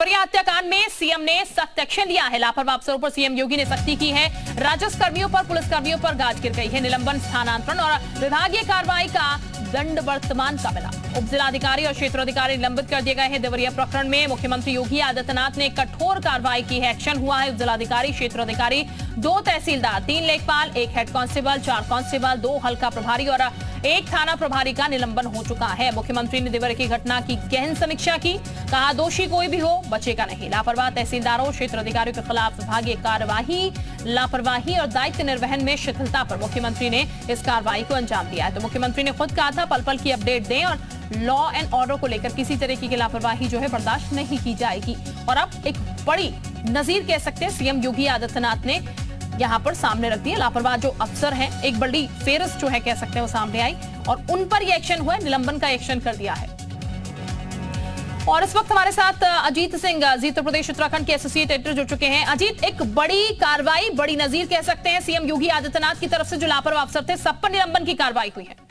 देवरिया हत्याकांड में सीएम ने सख्त एक्शन लिया है। लापरवाह अफसरों पर सीएम योगी ने सख्ती की है। राजस्व कर्मियों पर पुलिसकर्मियों पर गाज गिर गई है। निलंबन, स्थानांतरण और विभागीय कार्रवाई का दंड वर्तमान का मिला। उप जिलाधिकारी और क्षेत्राधिकारी निलंबित कर दिए गए हैं। देवरिया प्रकरण में मुख्यमंत्री योगी आदित्यनाथ ने कठोर कार्रवाई की है। एक्शन हुआ है। उप जिलाधिकारी, क्षेत्राधिकारी, 2 तहसीलदार, 3 लेखपाल, 1 हेड कांस्टेबल, 4 कांस्टेबल, 2 हल्का प्रभारी और 1 थाना प्रभारी का निलंबन हो चुका है। मुख्यमंत्री ने देवरिया की घटना की गहन समीक्षा की। कहा, दोषी कोई भी हो बचेगा नहीं। लापरवाह तहसीलदारों, क्षेत्राधिकारियों के खिलाफ विभागीय कार्यवाही, लापरवाही और दायित्व निर्वहन में शिथिलता पर मुख्यमंत्री ने इस कार्रवाई को अंजाम दिया है। तो मुख्यमंत्री ने खुद कहा था, पल पल की अपडेट दें और लॉ एंड ऑर्डर को लेकर किसी तरीके की लापरवाही जो है बर्दाश्त नहीं की जाएगी। और अब एक बड़ी नजीर कह सकते हैं सीएम योगी आदित्यनाथ ने यहाँ पर सामने रख दी है। लापरवाह जो अफसर हैं, एक बड़ी फेरस्त जो है कह सकते हैं वो सामने आई और उन पर ये एक्शन हुआ है। निलंबन का एक्शन कर दिया है। और इस वक्त हमारे साथ अजीत सिंह, जी उत्तर प्रदेश उत्तराखंड के एसोसिएट एडिटर जुड़ चुके हैं। अजीत, एक बड़ी कार्रवाई, बड़ी नजीर कह सकते हैं सीएम योगी आदित्यनाथ की तरफ से जो लापरवाह अफसर थे सब पर निलंबन की कार्रवाई हुई है।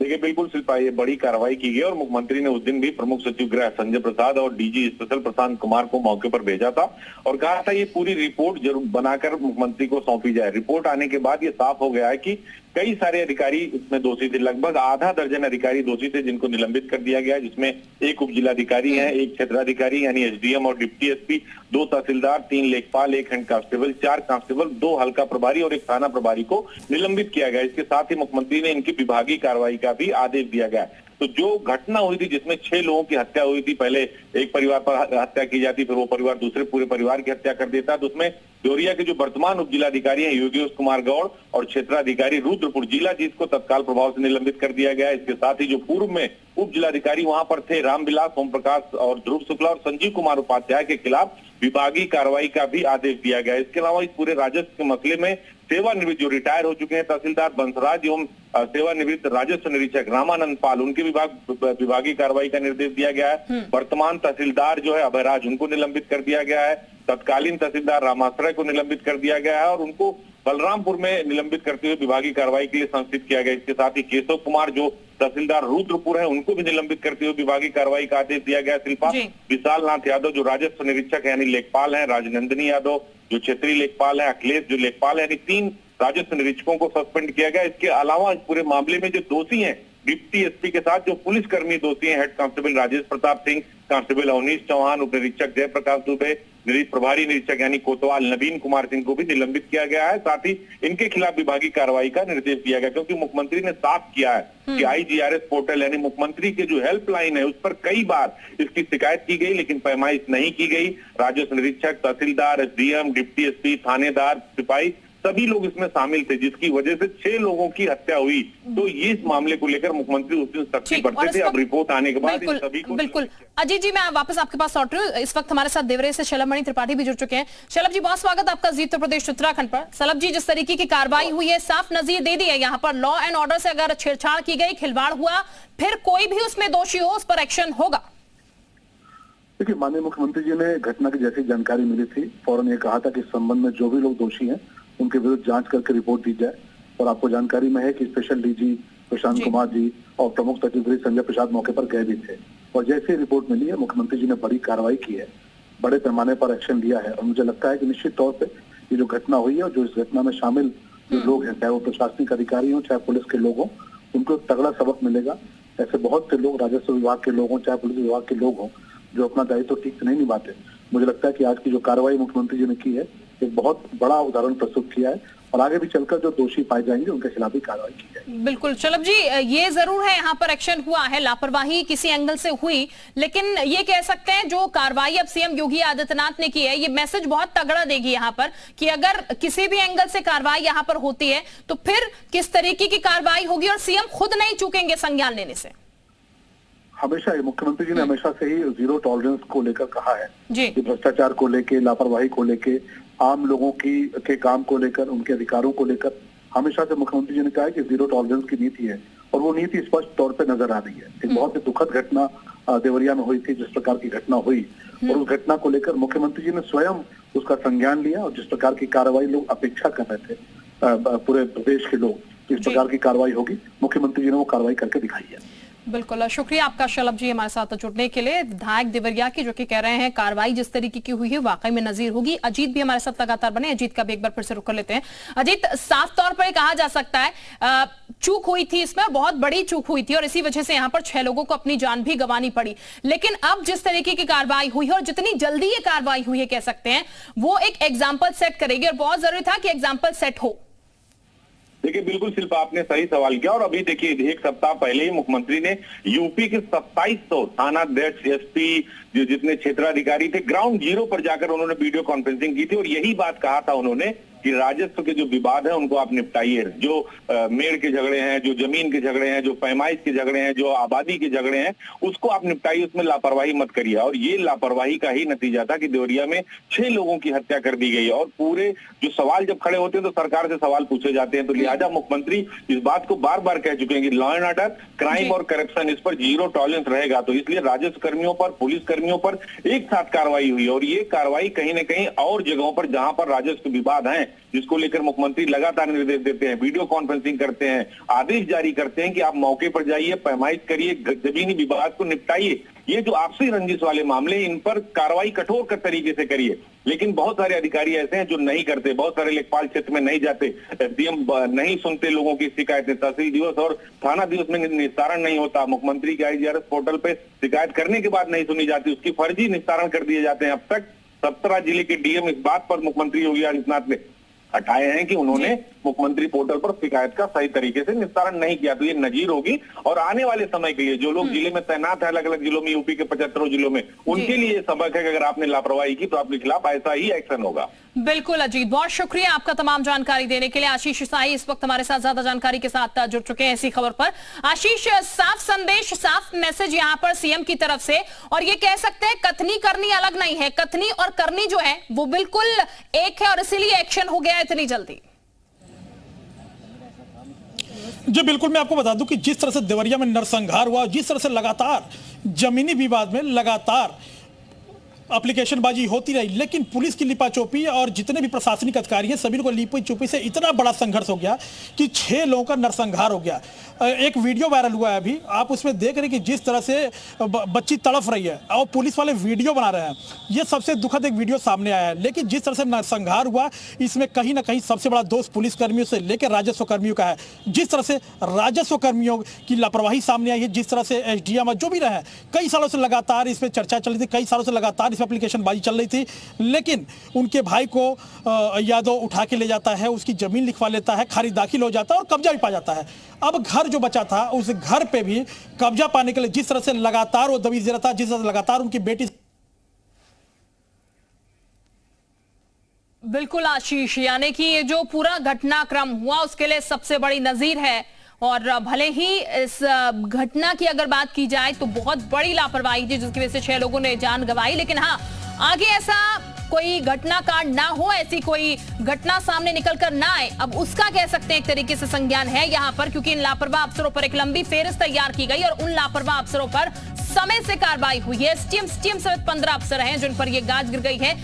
देखिए, बिल्कुल शिल्पा, ये बड़ी कार्रवाई की गई और मुख्यमंत्री ने उस दिन भी प्रमुख सचिव गृह संजय प्रसाद और डीजी स्पेशल प्रशांत कुमार को मौके पर भेजा था और कहा था ये पूरी रिपोर्ट जरूर बनाकर मुख्यमंत्री को सौंपी जाए। रिपोर्ट आने के बाद ये साफ हो गया है कि कई सारे अधिकारी इसमें दोषी थे। लगभग आधा दर्जन अधिकारी दोषी थे जिनको निलंबित कर दिया गया, जिसमें 1 उप जिलाधिकारी है, 1 क्षेत्राधिकारी यानी एसडीएम और डिप्टी एसपी, 2 तहसीलदार, 3 लेखपाल, 1 हेड कांस्टेबल, 4 कांस्टेबल, 2 हल्का प्रभारी और 1 थाना प्रभारी को निलंबित किया गया। इसके साथ ही मुख्यमंत्री ने इनकी विभागीय कार्रवाई का भी आदेश दिया गया। तो जो घटना हुई थी जिसमें 6 लोगों की हत्या हुई थी, पहले एक परिवार पर हत्या की जाती, फिर वो परिवार दूसरे पूरे परिवार की हत्या कर देता, तो उसमें देवरिया के जो वर्तमान उप जिलाधिकारी हैं योगेश कुमार गौड़ और क्षेत्राधिकारी रुद्रपुर जिला जीत को तत्काल प्रभाव से निलंबित कर दिया गया। इसके साथ ही जो पूर्व में उप जिलाधिकारी वहां पर थे रामविलास, ओम प्रकाश और ध्रुव शुक्ला और संजीव कुमार उपाध्याय के खिलाफ विभागीय कार्रवाई का भी आदेश दिया गया। इसके अलावा इस पूरे राजस्व के मसले में सेवानिवृत्त जो रिटायर हो चुके हैं तहसीलदार बंसराज एवं सेवानिवृत्त राजस्व निरीक्षक रामानंद पाल, उनके विभागीय कार्रवाई का निर्देश दिया गया है। वर्तमान तहसीलदार जो है अभयराज, उनको निलंबित कर दिया गया है। तत्कालीन तहसीलदार रामाश्रय को निलंबित कर दिया गया है और उनको बलरामपुर में निलंबित करते हुए विभागीय कार्रवाई के लिए संस्थित किया गया। इसके साथ ही केशव कुमार जो तहसीलदार रुद्रपुर है उनको भी निलंबित करते हुए विभागीय कार्रवाई का आदेश दिया गया। शिल्पा, विशाल नाथ यादव जो राजस्व निरीक्षक यानी लेखपाल है, राजनंदिनी यादव जो क्षेत्रीय लेखपाल है, अखिलेश जो लेखपाल है, यानी 3 राजस्व निरीक्षकों को सस्पेंड किया गया। इसके अलावा इस पूरे मामले में जो दोषी हैं डिप्टी एसपी के साथ जो पुलिसकर्मी दोषी हैं, head constable Rajesh Pratap Singh, constable Avnish Chauhan, उप निरीक्षक जयप्रकाश दुबे, प्रभारी निरीक्षक यानी कोतवाल नवीन कुमार सिंह को भी निलंबित किया गया है। साथ ही इनके खिलाफ विभागीय कार्रवाई का निर्देश दिया गया, क्योंकि मुख्यमंत्री ने साफ किया है कि आईजीआरएस पोर्टल यानी मुख्यमंत्री के जो हेल्पलाइन है उस पर कई बार इसकी शिकायत की गई लेकिन पैमाइश नहीं की गई। राजस्व निरीक्षक, तहसीलदार, एसडीएम, डिप्टी एसपी, थानेदार, सिपाही सभी लोग इसमें शामिल थे, जिसकी वजह से 6 लोगों की हत्या हुई। तो ये इस मामले को लेकर मुख्यमंत्री उस दिन सख्ती बरते थे। अब रिपोर्ट आने के बाद सभी को बिल्कुल। अजीत जी, मैं वापस आपके पास लौट रही हूँ। इस वक्त हमारे साथ देवरिया से शलभ त्रिपाठी भी जुड़ चुके हैं। शलभ जी, बहुत स्वागत आपका जी उत्तर प्रदेश उत्तराखंड पर। शलभ जी, जिस तरीके की कार्रवाई हुई है, साफ नजीर दे दी है यहाँ पर लॉ एंड ऑर्डर से अगर छेड़छाड़ की गई, खिलवाड़ हुआ, फिर कोई भी उसमें दोषी हो उस पर एक्शन होगा। देखिए, माननीय मुख्यमंत्री जी ने घटना की जैसी जानकारी मिली थी फौरन ये कहा था कि इस संबंध में जो भी लोग दोषी हैं उनके विरुद्ध जांच करके रिपोर्ट दी जाए। और आपको जानकारी में है कि स्पेशल डीजी प्रशांत कुमार जी और प्रमुख सचिव गृह संजय प्रसाद मौके पर गए भी थे और जैसे रिपोर्ट मिली है मुख्यमंत्री जी ने बड़ी कार्रवाई की है, बड़े पैमाने पर एक्शन लिया है। और मुझे लगता है कि निश्चित तौर पे ये जो घटना हुई है और जो इस घटना में शामिल जो लोग हैं, चाहे वो प्रशासनिक अधिकारी हो चाहे पुलिस के लोग हों, उनको एक तगड़ा सबक मिलेगा। ऐसे बहुत से लोग राजस्व विभाग के लोग हों चाहे पुलिस विभाग के लोग हों जो अपना दायित्व ठीक से नहीं निभाते। मुझे लगता है कि आज की जो कार्रवाई मुख्यमंत्री जी ने की है एक बहुत बड़ा उदाहरण प्रस्तुत किया है और आगे भी चलकर जो दोषी पाए जाएंगे उनके खिलाफ भी कार्रवाई की जाएगी। बिल्कुल शलभ जी, ये जरूर है यहाँ पर एक्शन हुआ है, लापरवाही किसी एंगल से हुई, लेकिन ये कह सकते हैं जो कार्रवाई अब सीएम योगी आदित्यनाथ ने की है, ये मैसेज बहुत तगड़ा देगी यहाँ पर कि अगर किसी भी एंगल से कार्रवाई यहाँ पर होती है तो फिर किस तरीके की कार्रवाई होगी और सीएम खुद नहीं चूकेंगे संज्ञान लेने से। हमेशा मुख्यमंत्री जी ने हमेशा से ही 0 टॉलरेंस को लेकर कहा है कि भ्रष्टाचार को लेके, लापरवाही को लेके, आम लोगों के काम को लेकर, उनके अधिकारों को लेकर हमेशा से मुख्यमंत्री जी ने कहा है कि 0 टॉलरेंस की नीति है और वो नीति स्पष्ट तौर पे नजर आ रही है। एक बहुत ही दुखद घटना देवरिया में हुई थी, जिस प्रकार की घटना हुई और उस घटना को लेकर मुख्यमंत्री जी ने स्वयं उसका संज्ञान लिया और जिस प्रकार की कार्रवाई लोग अपेक्षा कर रहे थे पूरे प्रदेश के लोग, इस प्रकार की कार्रवाई होगी, मुख्यमंत्री जी ने वो कार्रवाई करके दिखाई है। बिल्कुल, शुक्रिया आपका शलभ जी हमारे साथ जुड़ने के लिए। विधायक देवरिया की जो कि कह रहे हैं कार्रवाई जिस तरीके की हुई है वाकई में नजीर होगी। अजीत भी हमारे साथ लगातार बने, अजीत का भी एक बार फिर से रुक कर लेते हैं। अजीत, साफ तौर पर कहा जा सकता है चूक हुई थी इसमें, बहुत बड़ी चूक हुई थी और इसी वजह से यहां पर 6 लोगों को अपनी जान भी गंवानी पड़ी। लेकिन अब जिस तरीके की कार्रवाई हुई है और जितनी जल्दी ये कार्रवाई हुई है कह सकते हैं वो एक एग्जाम्पल सेट करेगी और बहुत जरूरी था कि एग्जाम्पल सेट हो। देखिए, बिल्कुल शिल्पा, आपने सही सवाल किया। और अभी देखिए, एक सप्ताह पहले ही मुख्यमंत्री ने यूपी के 2700 थानाध्यक्ष, एसपी, जो जितने क्षेत्राधिकारी थे, ग्राउंड जीरो पर जाकर उन्होंने वीडियो कॉन्फ्रेंसिंग की थी और यही बात कहा था उन्होंने कि राजस्व के जो विवाद है उनको आप निपटाइए। जो मेड़ के झगड़े हैं, जो जमीन के झगड़े हैं, जो पैमाइश के झगड़े हैं, जो आबादी के झगड़े हैं, उसको आप निपटाइए, उसमें लापरवाही मत करिए। और ये लापरवाही का ही नतीजा था कि देवरिया में 6 लोगों की हत्या कर दी गई। और पूरे जो सवाल जब खड़े होते हैं तो सरकार से सवाल पूछे जाते हैं। तो लिहाजा मुख्यमंत्री इस बात को बार बार कह चुके हैं कि लॉ एंड ऑर्डर, क्राइम और करप्शन, इस पर जीरो टॉलरेंस रहेगा। तो इसलिए राजस्व कर्मियों पर, पुलिस कर्मियों पर एक साथ कार्रवाई हुई और ये कार्रवाई कहीं ना कहीं और जगहों पर जहां पर राजस्व विवाद हैं, जिसको लेकर मुख्यमंत्री लगातार निर्देश देते हैं, वीडियो कॉन्फ्रेंसिंग करते हैं, आदेश जारी करते हैं कि आप मौके पर जाइए, पैमाइश करिए, जमीनी विवाद को निपटाइए। ये जो आपसी रंजिश वाले मामले, इन पर कार्रवाई कठोर कर तरीके से करिए। लेकिन बहुत सारे अधिकारी ऐसे हैं जो नहीं करते, बहुत सारे लेखपाल क्षेत्र में नहीं जाते, एसडीएम नहीं सुनते लोगों की शिकायतें, तहसील दिवस और थाना दिवस में निस्तारण नहीं होता, मुख्यमंत्री के IGRS पोर्टल पे शिकायत करने के बाद नहीं सुनी जाती, उसकी फर्जी निस्तारण कर दिए जाते हैं। अब तक 17 जिले के डीएम इस बात पर मुख्यमंत्री योगी आदित्यनाथ ने हटाए हैं कि उन्होंने मुख्यमंत्री पोर्टल पर शिकायत का सही तरीके से निस्तारण नहीं किया। तो ये नजीर होगी और आने वाले समय के लिए जो लोग जिले में तैनात है, अलग अलग जिलों में, यूपी के 75 जिलों में, उनके लिए ये सबक है कि अगर आपने लापरवाही की तो आपके खिलाफ ऐसा ही एक्शन होगा। बिल्कुल अजीत, बहुत शुक्रिया आपका तमाम जानकारी देने के लिए। आशीष साई इस वक्त हमारे साथ ज्यादा जानकारी के साथ जुड़ चुके हैं इसी खबर पर। आशीष, साफ संदेश, साफ मैसेज यहां पर सीएम की तरफ से, और ये कह सकते हैं कथनी करनी अलग नहीं है, कथनी और करनी जो है वो बिल्कुल एक है और इसीलिए एक्शन हो गया इतनी जल्दी। जी बिल्कुल, मैं आपको बता दूं कि जिस तरह से देवरिया में नरसंहार हुआ, जिस तरह से लगातार जमीनी विवाद में लगातार एप्लीकेशनबाजी होती रही, लेकिन पुलिस की लिपाचोपी और जितने भी प्रशासनिक अधिकारी हैं सभी को लिपी चुपी से इतना बड़ा संघर्ष हो गया कि 6 लोगों का नरसंहार हो गया। एक वीडियो वायरल हुआ है अभी, आप उसमें देख रहे हैं कि जिस तरह से बच्ची तड़फ रही है और पुलिस वाले वीडियो बना रहे हैं। ये सबसे दुखद एक वीडियो सामने आया है। लेकिन जिस तरह से नरसंहार हुआ, इसमें कहीं ना कहीं सबसे बड़ा दोष पुलिस कर्मियों से लेकर राजस्व कर्मियों का है। जिस तरह से राजस्व कर्मियों की लापरवाही सामने आई है, जिस तरह से SDM जो भी रहे, कई सालों से लगातार इस पर चर्चा चल रही थी, कई सालों से लगातार एप्लीकेशन बाजी चल रही थी, लेकिन उनके भाई को यादव उठा के ले जाता है, उसकी जमीन लिखवा लेता है, खारिज दाखिल हो जाता है और कब्जा भी पा जाता है। अब घर जो बचा था उस घर पे भी कब्जा पाने के लिए जिस तरह से लगातार वो दबीज दे रहा था, जिस तरह से लगातार उनकी बेटी। बिल्कुल आशीष, यानी कि ये जो पूरा घटनाक्रम हुआ उसके लिए सबसे बड़ी नजीर है। और भले ही इस घटना की अगर बात की जाए तो बहुत बड़ी लापरवाही थी जिसकी वजह से 6 लोगों ने जान गंवाई, लेकिन हाँ, आगे ऐसा कोई घटना कांड ना हो, ऐसी कोई घटना सामने निकलकर ना आए, अब उसका कह सकते हैं एक तरीके से संज्ञान है यहाँ पर, क्योंकि इन लापरवाह अफसरों पर एक लंबी फेहरिस्त तैयार की गई और उन लापरवाह अफसरों पर समय से कार्रवाई हुई है। STM समेत 15 अफसर हैं जिन पर यह गाज गिर गई है।